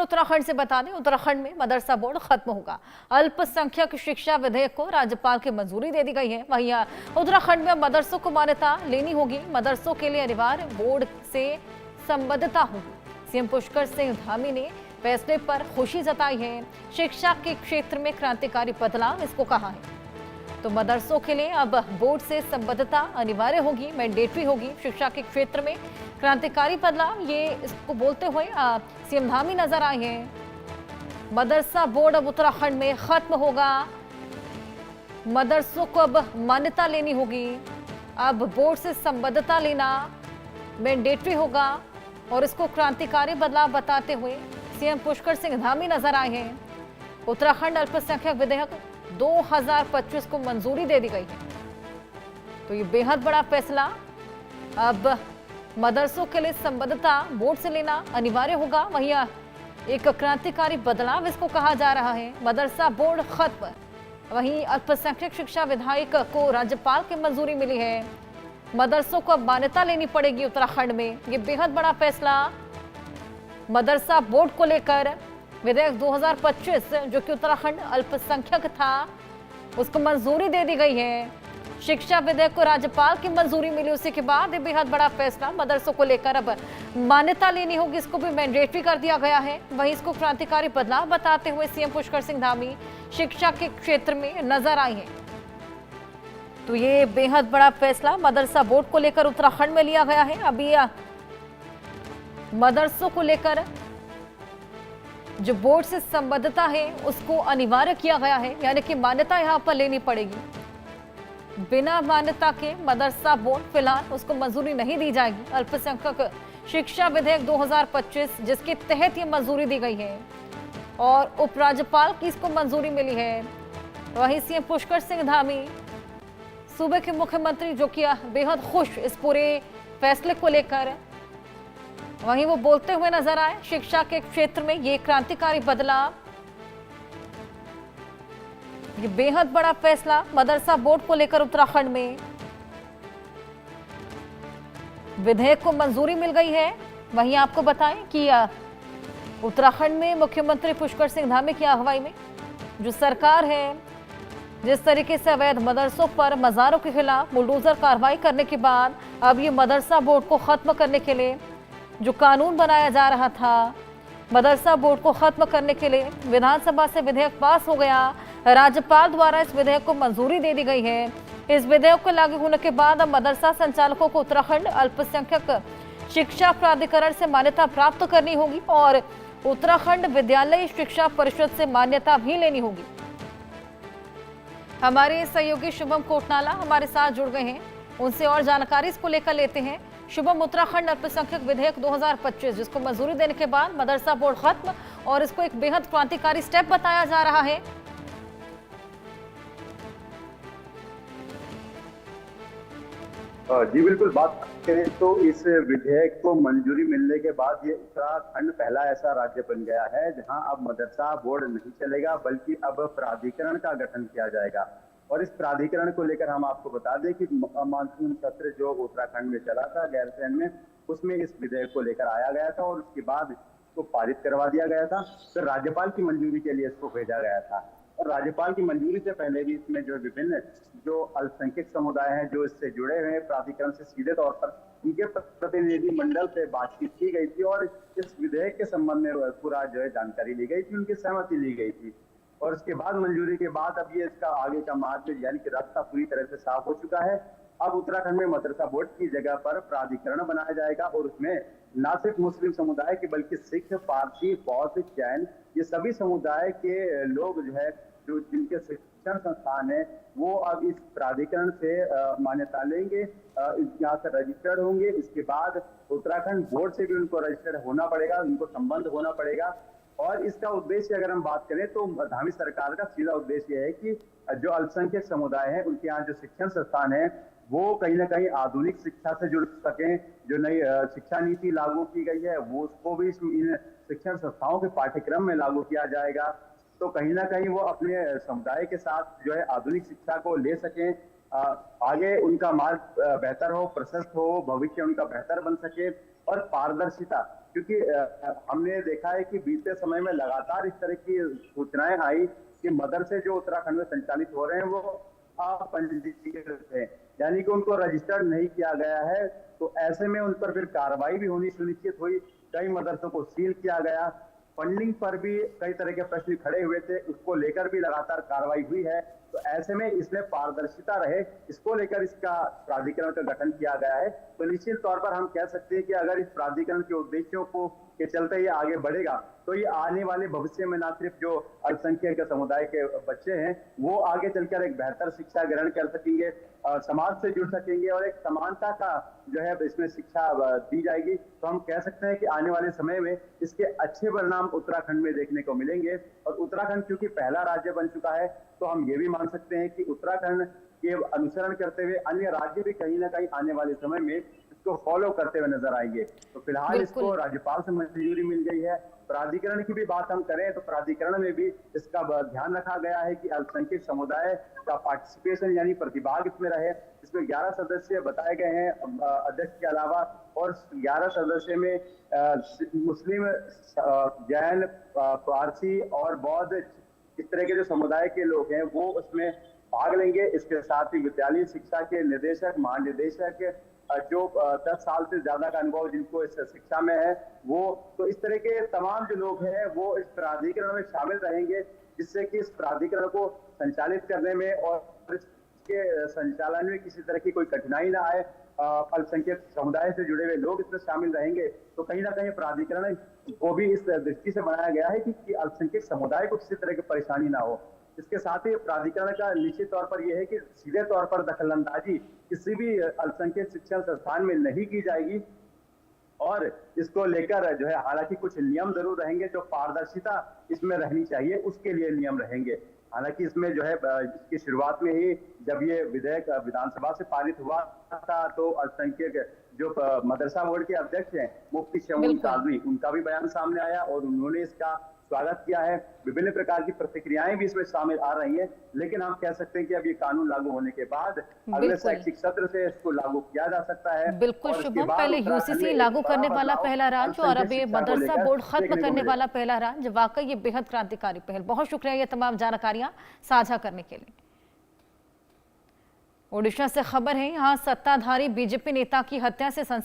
उत्तराखंड से बता दें, उत्तराखंड में मदरसा बोर्ड खत्म होगा। अल्पसंख्यक शिक्षा विधेयक को राज्यपाल की मंजूरी दे दी गई है। वहीं उत्तराखंड में मदरसों को मान्यता लेनी होगी। मदरसों के लिए अनिवार्य बोर्ड से संबद्धता होगी। सीएम पुष्कर सिंह धामी ने फैसले पर खुशी जताई है। शिक्षा के क्षेत्र में क्रांतिकारी बदलाव इसको कहा है। तो मदरसों के लिए अब बोर्ड से संबद्धता अनिवार्य होगी, मैंडेटरी होगी। शिक्षा के क्षेत्र में क्रांतिकारी बदलाव, ये इसको बोलते हुए सीएम धामी नजर आए हैं। मदरसा बोर्ड अब उत्तराखंड में खत्म होगा। मदरसों को अब मान्यता लेनी होगी। अब बोर्ड से संबद्धता लेना मैंडेटरी होगा और इसको क्रांतिकारी बदलाव बताते हुए सीएम पुष्कर सिंह धामी नजर आए हैं। उत्तराखंड अल्पसंख्यक विधेयक 2025 को मंजूरी दे दी गई है। तो ये बेहद बड़ा फैसला। अब मदरसों के लिए संबद्धता बोर्ड से लेना अनिवार्य होगा। वहीं एक क्रांतिकारी बदलाव इसको कहा जा रहा है। मदरसा बोर्ड खत्म। वहीं अल्पसंख्यक शिक्षा विधेयक को राज्यपाल की मंजूरी मिली है। मदरसों को अब मान्यता लेनी पड़ेगी उत्तराखंड में। ये बेहद बड़ा फैसला मदरसा बोर्ड को लेकर। विधेयक 2025 जो कि उत्तराखंड अल्पसंख्यक था, उसको मंजूरी दे दी गई है। शिक्षा विधेयक को राज्यपाल की मंजूरी मिली, उसी के बाद ये बेहद बड़ा फैसला मदरसों को लेकर अब मान्यता लेनी होगी। इसको भी मैंडेटरी कर दिया गया है। वहीं इसको क्रांतिकारी बदलाव बताते हुए सीएम पुष्कर सिंह धामी शिक्षा के क्षेत्र में नजर आई है। तो ये बेहद बड़ा फैसला मदरसा बोर्ड को लेकर उत्तराखंड में लिया गया है। अभी मदरसों को लेकर जो बोर्ड से संबद्धता है उसको अनिवार्य किया गया है, यानी कि मान्यता यहां पर लेनी पड़ेगी। बिना मान्यता के मदरसा बोर्ड फिलहाल उसको मंजूरी नहीं दी जाएगी। अल्पसंख्यक शिक्षा विधेयक 2025 जिसके तहत ये मंजूरी दी गई है और उपराज्यपाल की इसको मंजूरी मिली है। वहीं सीएम पुष्कर सिंह धामी सूबे के मुख्यमंत्री जो कि बेहद खुश इस पूरे फैसले को लेकर, वहीं वो बोलते हुए नजर आए शिक्षा के क्षेत्र में ये क्रांतिकारी बदलाव, ये बेहद बड़ा फैसला मदरसा बोर्ड को लेकर उत्तराखंड में। विधेयक को मंजूरी मिल गई है। वहीं आपको बताएं कि उत्तराखंड में मुख्यमंत्री पुष्कर सिंह धामी की अगुवाई में जो सरकार है, जिस तरीके से अवैध मदरसों पर मज़ारों के खिलाफ बुलडोजर कार्रवाई करने के बाद अब ये मदरसा बोर्ड को खत्म करने के लिए जो कानून बनाया जा रहा था, मदरसा बोर्ड को खत्म करने के लिए विधानसभा से विधेयक पास हो गया। राज्यपाल द्वारा इस विधेयक को मंजूरी दे दी गई है। इस विधेयक को लागू होने के बाद अब मदरसा संचालकों को उत्तराखंड अल्पसंख्यक शिक्षा प्राधिकरण से मान्यता प्राप्त करनी होगी और उत्तराखंड विद्यालय शिक्षा परिषद से मान्यता भी लेनी होगी। हमारे सहयोगी शुभम कोटनाला हमारे साथ जुड़ गए हैं, उनसे और जानकारी इसको लेकर लेते हैं। शुभम, उत्तराखंड अल्पसंख्यक विधेयक 2025 जिसको मंजूरी देने के बाद मदरसा बोर्ड खत्म और इसको एक बेहद क्रांतिकारी स्टेप बताया जा रहा है। जी बिल्कुल, बात करें तो इस विधेयक को मंजूरी मिलने के बाद ये उत्तराखंड पहला ऐसा राज्य बन गया है जहां अब मदरसा बोर्ड नहीं चलेगा, बल्कि अब प्राधिकरण का गठन किया जाएगा। और इस प्राधिकरण को लेकर हम आपको बता दें कि मानसून सत्र जो उत्तराखंड में चला था गैरसैंण में, उसमें इस विधेयक को लेकर आया गया था और उसके बाद इसको पारित करवा दिया गया था। फिर राज्यपाल की मंजूरी के लिए इसको भेजा गया था और राज्यपाल की मंजूरी से पहले भी इसमें जो विभिन्न जो अल्पसंख्यक समुदाय हैं जो इससे जुड़े हुए हैं, प्राधिकरण से सीधे तौर पर उनके प्रतिनिधि मंडल से बातचीत की गई थी और इस विधेयक के संबंध में पूरा जो है जानकारी ली गई थी, उनकी सहमति ली गई थी। और उसके बाद मंजूरी के बाद अब ये इसका आगे का मार्ग यानी कि रास्ता पूरी तरह से साफ हो चुका है। अब उत्तराखंड में मदरसा बोर्ड की जगह पर प्राधिकरण बनाया जाएगा और उसमें न सिर्फ मुस्लिम समुदाय के बल्कि सिख, पारसी, बौद्ध, जैन ये सभी समुदाय के लोग जो है जो जिनके शिक्षण संस्थान है वो अब इस प्राधिकरण से मान्यता लेंगे, यहाँ से रजिस्टर्ड होंगे। इसके बाद उत्तराखंड बोर्ड से भी उनको रजिस्टर्ड होना पड़ेगा, उनको संबंध होना पड़ेगा। और इसका उद्देश्य अगर हम बात करें तो धामी सरकार का सीधा उद्देश्य यह है कि जो अल्पसंख्यक समुदाय है उनके यहाँ जो शिक्षण संस्थान है वो कहीं ना कहीं आधुनिक शिक्षा से जुड़ सकें। जो नई शिक्षा नीति लागू की गई है वो उसको भी इन शिक्षण संस्थाओं के पाठ्यक्रम में लागू किया जाएगा, तो कहीं ना कहीं वो अपने समुदाय के साथ जो है आधुनिक शिक्षा को ले सकें, आगे उनका मार्ग बेहतर हो, प्रशस्त हो, भविष्य उनका बेहतर बन सके और पारदर्शिता, क्योंकि हमने देखा है कि बीते समय में लगातार इस तरह की सूचनाएं आई कि मदरसे जो उत्तराखंड में संचालित हो रहे हैं वो अपंजीकृत है, यानी कि उनको रजिस्टर्ड नहीं किया गया है। तो ऐसे में उन पर फिर कार्रवाई भी होनी सुनिश्चित हुई। कई मदरसों को सील किया गया। फंडिंग पर भी कई तरह के प्रश्न खड़े हुए थे, उसको लेकर भी लगातार कार्रवाई हुई है। तो ऐसे में इसमें पारदर्शिता रहे, इसको लेकर इसका प्राधिकरण का गठन किया गया है। तो निश्चित तौर पर हम कह सकते हैं कि अगर इस प्राधिकरण के उद्देश्यों को के चलते ये आगे बढ़ेगा तो ये आने वाले भविष्य में न सिर्फ जो अल्पसंख्यक समुदाय के बच्चे हैं वो आगे चलकर एक बेहतर शिक्षा ग्रहण कर सकेंगे, समाज से जुड़ सकेंगे और एक समानता का जो है इसमें शिक्षा दी जाएगी। तो हम कह सकते हैं कि आने वाले समय में इसके अच्छे परिणाम उत्तराखंड में देखने को मिलेंगे। और उत्तराखंड क्योंकि पहला राज्य बन चुका है तो हम ये भी मान सकते हैं कि उत्तराखंड के अनुसरण करते हुए अन्य राज्य भी कहीं ना कहीं आने वाले समय में इसको फॉलो करते हुए नजर आएंगे। तो फिलहाल इसको राज्यपाल से मंजूरी मिल गई है। प्राधिकरण की भी बात हम करें तो प्राधिकरण में भी इसका ध्यान रखा गया है कि अल्पसंख्यक समुदाय का पार्टिसिपेशन यानी प्रतिभाग इसमें रहे। इसमें 11 सदस्य बताए गए हैं अध्यक्ष के अलावा, और 11 सदस्य में मुस्लिम, जैन, पारसी और बौद्ध इस तरह के जो समुदाय के लोग हैं वो उसमें भाग लेंगे। इसके साथ ही विद्यालय शिक्षा के निदेशक, महानिदेशक, जो 10 साल से ज्यादा का अनुभव जिनको इस शिक्षा में है वो, तो इस तरह के तमाम जो लोग हैं वो इस प्राधिकरण में शामिल रहेंगे, जिससे कि इस प्राधिकरण को संचालित करने में और इसके संचालन में किसी तरह की कोई कठिनाई ना आए। अल्पसंख्यक समुदाय से जुड़े हुए लोग इसमें शामिल रहेंगे। तो कहीं ना कहीं प्राधिकरण को भी इस दृष्टि से बनाया गया है कि अल्पसंख्यक समुदाय को किसी तरह की परेशानी ना हो। इसके साथ ही प्राधिकरण का निश्चित तौर पर यह है कि सीधे तौर पर दखलंदाजी किसी भी अल्पसंख्यक शिक्षण संस्थान में नहीं की जाएगी। और इसको लेकर जो है हालांकि कुछ नियम जरूर रहेंगे, जो पारदर्शिता इसमें रहनी चाहिए उसके लिए नियम रहेंगे। हालांकि इसमें जो है इसकी शुरुआत में ही जब ये विधेयक विधानसभा से पारित हुआ था तो अल्पसंख्यक जो मदरसा बोर्ड के अध्यक्ष हैं मुफ्ती शमून काजमी, उनका भी बयान सामने आया और उन्होंने इसका स्वागत किया है। विभिन्न प्रकार की प्रतिक्रियाएं भी इसमें शामिल आ रही हैं, लेकिन हम कह सकते हैं कि अब ये कानून लागू होने के बाद अगले शैक्षिक सत्र से इसको लागू किया जा सकता है। बिल्कुल शुभम, पहले यूसीसी लागू करने वाला पहला राज्य और अब ये मदरसा बोर्ड खत्म करने वाला पहला राज्य। वाकई ये बेहद क्रांतिकारी पहल। बहुत शुक्रिया ये तमाम जानकारियां साझा करने के लिए। ओडिशा से खबर है, यहाँ सत्ताधारी बीजेपी नेता की हत्या से